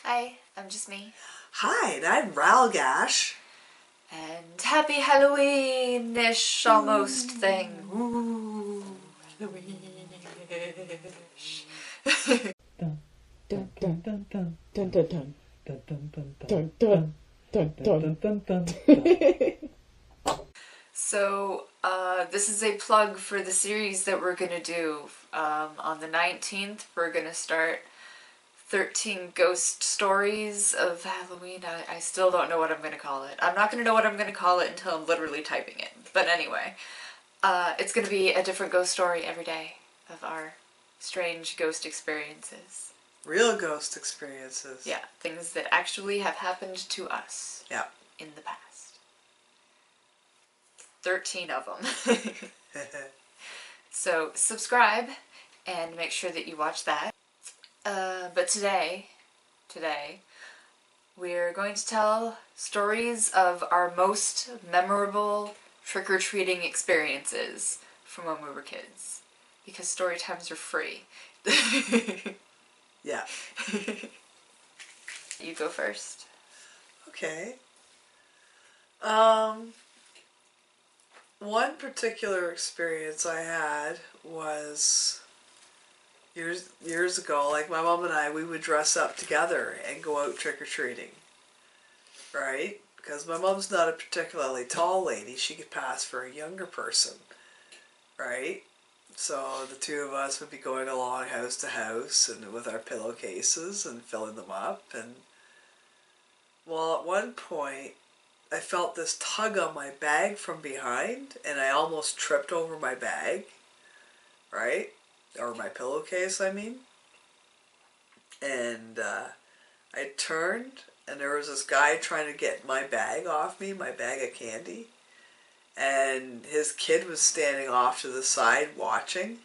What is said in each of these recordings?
Hi, I'm just me. Hi, and I'm Ralgash. And happy Halloween-ish almost thing. Ooh, Halloween-ish. Dun dun dun dun dun dun dun dun dun dun dun dun dun dun dun. So, this is a plug for the series that we're gonna do. On the 19th, we're gonna start 13 ghost stories of Halloween. I still don't know what I'm gonna call it. I'm not gonna know what I'm gonna call it until I'm literally typing it. But anyway, it's gonna be a different ghost story every day of our strange ghost experiences. Real ghost experiences. Yeah, things that actually have happened to us. Yeah. In the past. 13 of them. So subscribe and make sure that you watch that. But today, we're going to tell stories of our most memorable trick-or-treating experiences from when we were kids. Because story times are free. Yeah. You go first. Okay. One particular experience I had was years ago. Like my mom and I, we would dress up together and go out trick-or-treating. Right? Because my mom's not a particularly tall lady. She could pass for a younger person. Right? So the two of us would be going along house to house and with our pillowcases and filling them up. And well, at one point I felt this tug on my bag from behind and I almost tripped over my bag, right? Or my pillowcase, I mean. And I turned and there was this guy trying to get my bag off me, my bag of candy. And his kid was standing off to the side watching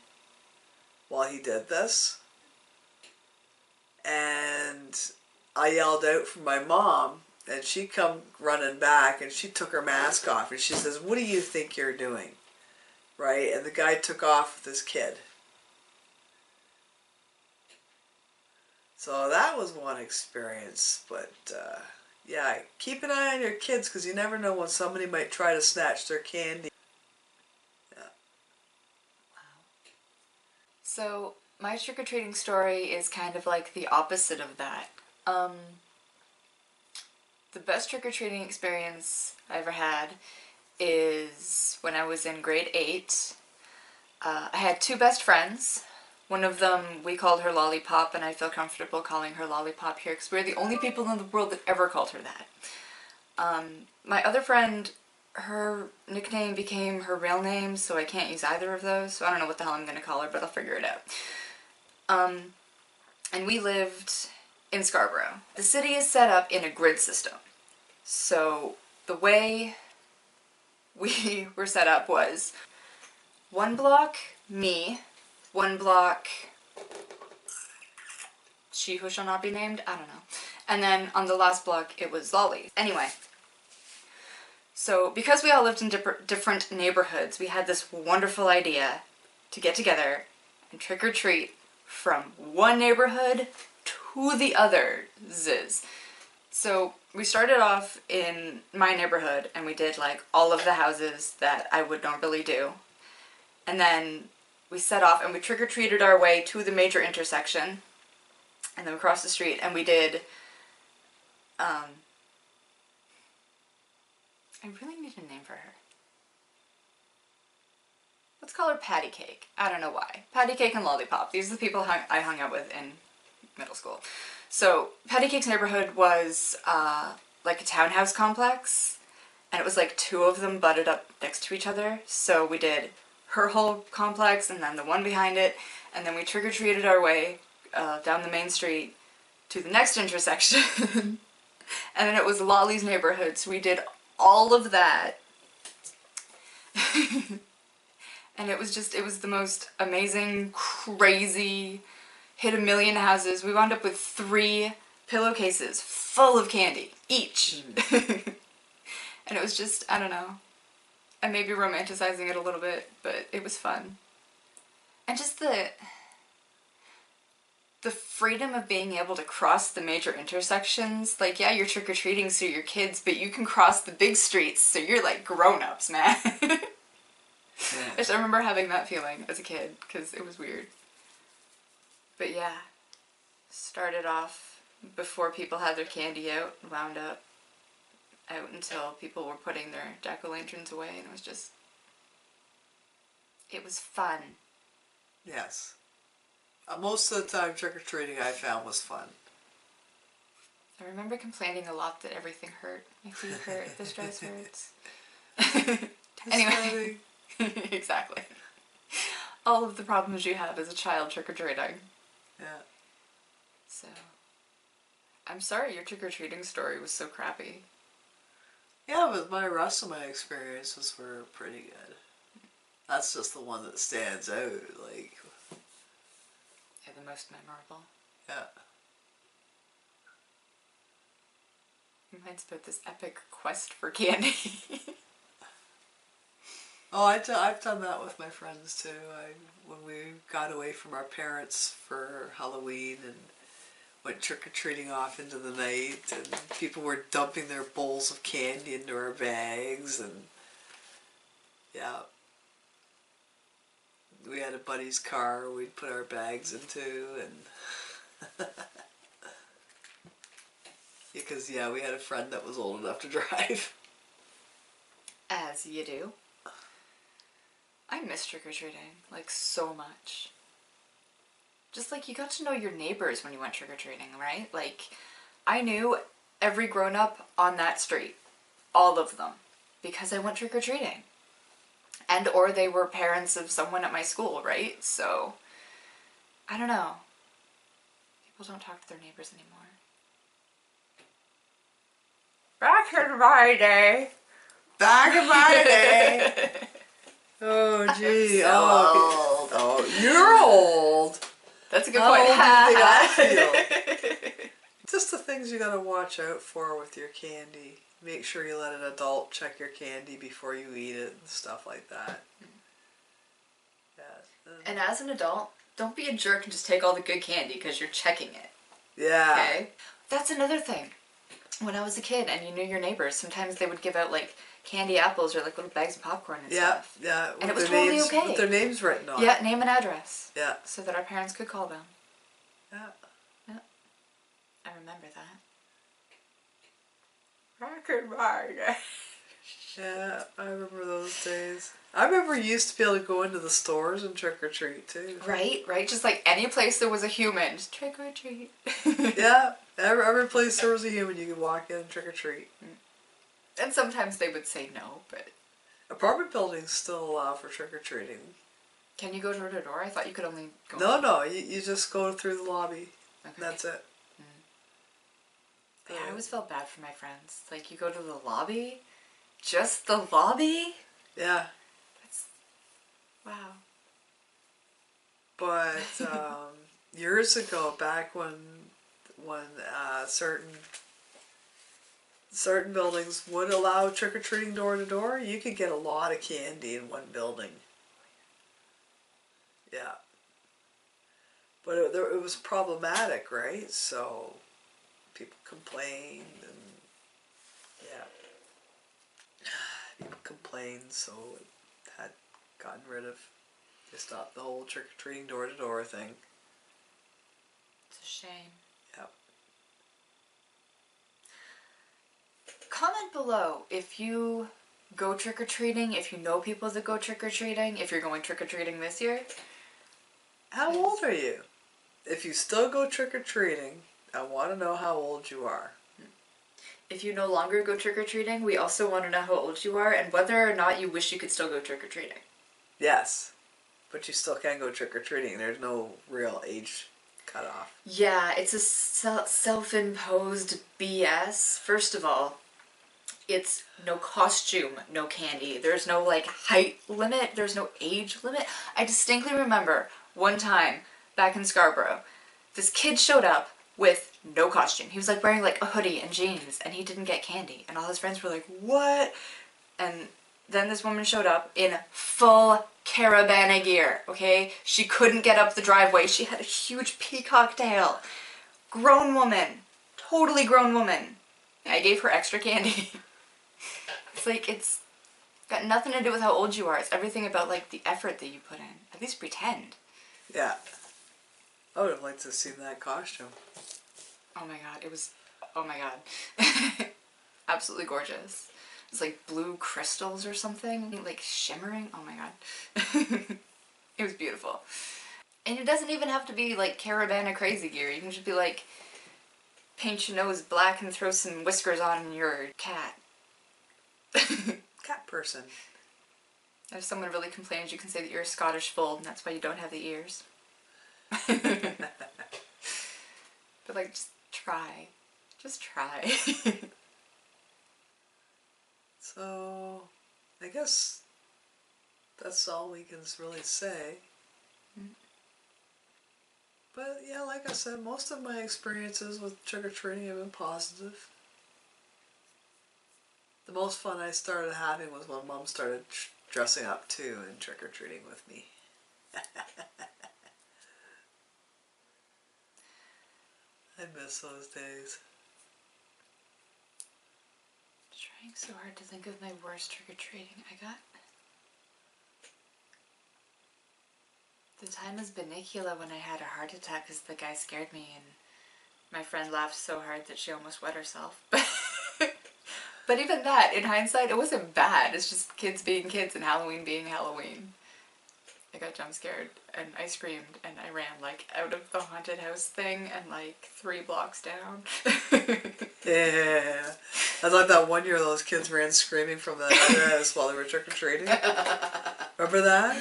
while he did this. And I yelled out for my mom, and she come running back, and she took her mask off, and she says, "What do you think you're doing?" Right? And the guy took off with his kid. So that was one experience, but yeah, keep an eye on your kids, because you never know when somebody might try to snatch their candy. Yeah. So, my trick-or-treating story is kind of like the opposite of that. The best trick-or-treating experience I ever had is when I was in grade 8. I had two best friends. One of them, we called her Lollipop, and I feel comfortable calling her Lollipop here because we're the only people in the world that ever called her that. My other friend, her nickname became her real name, so I can't use either of those, so I don't know what the hell I'm going to call her, but I'll figure it out. And we lived in Scarborough. The city is set up in a grid system. So the way we were set up was one block, me, one block, she who shall not be named, I don't know. And then on the last block it was Lolly. Anyway, so because we all lived in different neighborhoods, we had this wonderful idea to get together and trick-or-treat from one neighborhood to the others. So we started off in my neighborhood and we did like all of the houses that I would normally do. And then we set off and we trick-or-treated our way to the major intersection. And then we crossed the street and we did, I really need a name for her. Let's call her Patty Cake. I don't know why. Patty Cake and Lollipop. These are the people I hung out with in middle school. So Patty Cake's neighborhood was like a townhouse complex, and it was like two of them butted up next to each other. So we did her whole complex and then the one behind it, and then we trick-or-treated our way down the main street to the next intersection. And then it was Lolly's neighborhood, so we did all of that. And it was the most amazing, crazy, hit a million houses. We wound up with 3 pillowcases full of candy, each. And it was just, I don't know. I may be romanticizing it a little bit, but it was fun. And just the freedom of being able to cross the major intersections. Like, yeah, you're trick-or-treating so you're kids, but you can cross the big streets so you're like grown-ups, man. I just remember having that feeling as a kid because it was weird. But yeah, started off before people had their candy out, wound up out until people were putting their jack-o'-lanterns away, and it was just, it was fun. Yes. Most of the time, trick-or-treating I found was fun. I remember complaining a lot that everything hurt. My feet hurt, the stress hurts. Anyway. Exactly. All of the problems you have as a child trick-or-treating. Yeah. So, I'm sorry your trick-or-treating story was so crappy. Yeah, but the rest of my experiences were pretty good. That's just the one that stands out, like... Yeah, the most memorable. Yeah. Mine's about this epic quest for candy. Oh, I've done that with my friends too. When we got away from our parents for Halloween and went trick-or-treating off into the night, and people were dumping their bowls of candy into our bags, and yeah. We had a buddy's car we'd put our bags into, and because yeah, we had a friend that was old enough to drive. As you do. I miss trick-or-treating, like, so much. Just, like, you got to know your neighbors when you went trick-or-treating, right? Like, I knew every grown-up on that street. All of them. Because I went trick-or-treating. And or they were parents of someone at my school, right? So, I don't know. People don't talk to their neighbors anymore. Back in my day. Back in my day. Oh gee. So oh, old. Oh, you're old. That's a good How point. old do you think I feel? Just the things you gotta watch out for with your candy. Make sure you let an adult check your candy before you eat it and stuff like that. Yeah. And as an adult, don't be a jerk and just take all the good candy because you're checking it. Yeah. Okay? That's another thing. When I was a kid and you knew your neighbors, sometimes they would give out like candy apples or like little bags of popcorn and stuff. Yeah. And it was totally okay. With their names written on it. Yeah, name and address. Yeah. So that our parents could call them. Yeah. Yeah. I remember that. Back in my day. Yeah, I remember those days. I remember you used to be able to go into the stores and trick or treat too. Right? Just like any place there was a human, just trick or treat. Yeah, every place there was a human, you could walk in and trick or treat. And sometimes they would say no, but... Apartment buildings still allow for trick or treating. Can you go door to door? I thought you could only go... No, you just go through the lobby. Okay. That's it. Yeah, I always felt bad for my friends. Like, you go to the lobby? Just the lobby? Yeah. That's... Wow. But years ago, back when certain buildings would allow trick-or-treating door to door, you could get a lot of candy in one building. Yeah. But it was problematic, right? So people complained, and yeah. People complained, so it had gotten rid of. They stopped the whole trick-or-treating door-to-door thing. It's a shame. Yep. Comment below if you go trick-or-treating, if you know people that go trick-or-treating, if you're going trick-or-treating this year. How old are you? If you still go trick-or-treating, I want to know how old you are. If you no longer go trick-or-treating, we also want to know how old you are and whether or not you wish you could still go trick-or-treating. Yes, but you still can go trick-or-treating. There's no real age cutoff. Yeah, it's a self-imposed BS. First of all, it's no costume, no candy. There's no, like, height limit. There's no age limit. I distinctly remember one time back in Scarborough, this kid showed up with no costume. He was, like, wearing, like, a hoodie and jeans, and he didn't get candy. And all his friends were like, what? And Then this woman showed up in full Caravana gear, okay? She couldn't get up the driveway. She had a huge peacock tail. Grown woman. Totally grown woman. I gave her extra candy. It's like, it's got nothing to do with how old you are. It's everything about, like, the effort that you put in. At least pretend. Yeah. I would have liked to have seen that costume. Oh my god, it was... Oh my god. Absolutely gorgeous. It's like blue crystals or something. Like shimmering. Oh my god. It was beautiful. And it doesn't even have to be like Caravana crazy gear. You can just be like, paint your nose black and throw some whiskers on your cat. Cat person. If someone really complains, you can say that you're a Scottish fold and that's why you don't have the ears. But like, just try. Just try. So, I guess that's all we can really say. But yeah, like I said, most of my experiences with trick-or-treating have been positive. The most fun I started having was when Mom started dressing up too and trick-or-treating with me. I miss those days. Trying so hard to think of my worst trick-or-treating. I got the time as Benicula when I had a heart attack because the guy scared me and my friend laughed so hard that she almost wet herself. But even that, in hindsight, it wasn't bad. It's just kids being kids and Halloween being Halloween. I got jump scared and I screamed and I ran like out of the haunted house thing and like 3 blocks down. Yeah. I thought that one year those kids ran screaming from the other house while they were trick-or-treating. Remember that?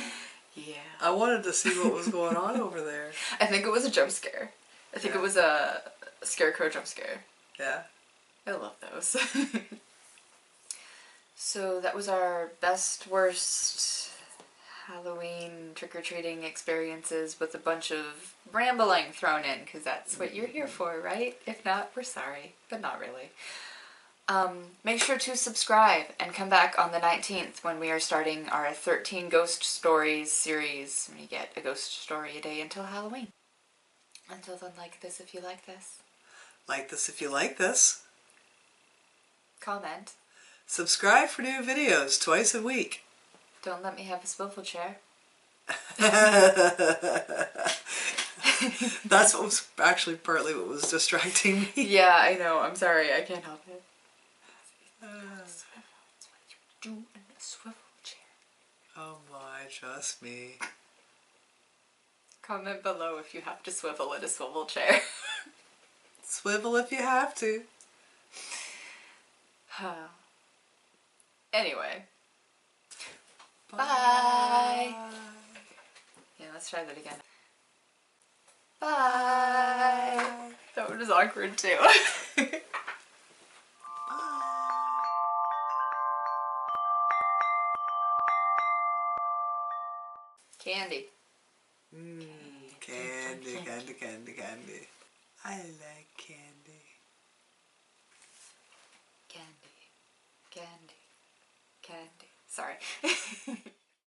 Yeah. I wanted to see what was going on over there. I think it was a jump scare. I think it was a scarecrow jump scare. Yeah. I love those. So that was our best, worst Halloween trick-or-treating experiences with a bunch of rambling thrown in, because that's what you're here for, right? If not, we're sorry, but not really. Make sure to subscribe and come back on the 19th when we are starting our 13 Ghost Stories series. We get a ghost story a day until Halloween. Until then, like this if you like this. Like this if you like this. Comment. Subscribe for new videos twice a week. Don't let me have a swivel chair. That's what was actually partly what was distracting me. Yeah, I know. I'm sorry. I can't help it. That's what you do in a swivel chair. Oh my, just me. Comment below if you have to swivel in a swivel chair. Swivel if you have to. Anyway. Bye. Yeah, let's try that again. Bye. That one was awkward too. Candy. Candy. I like candy. Candy. Sorry.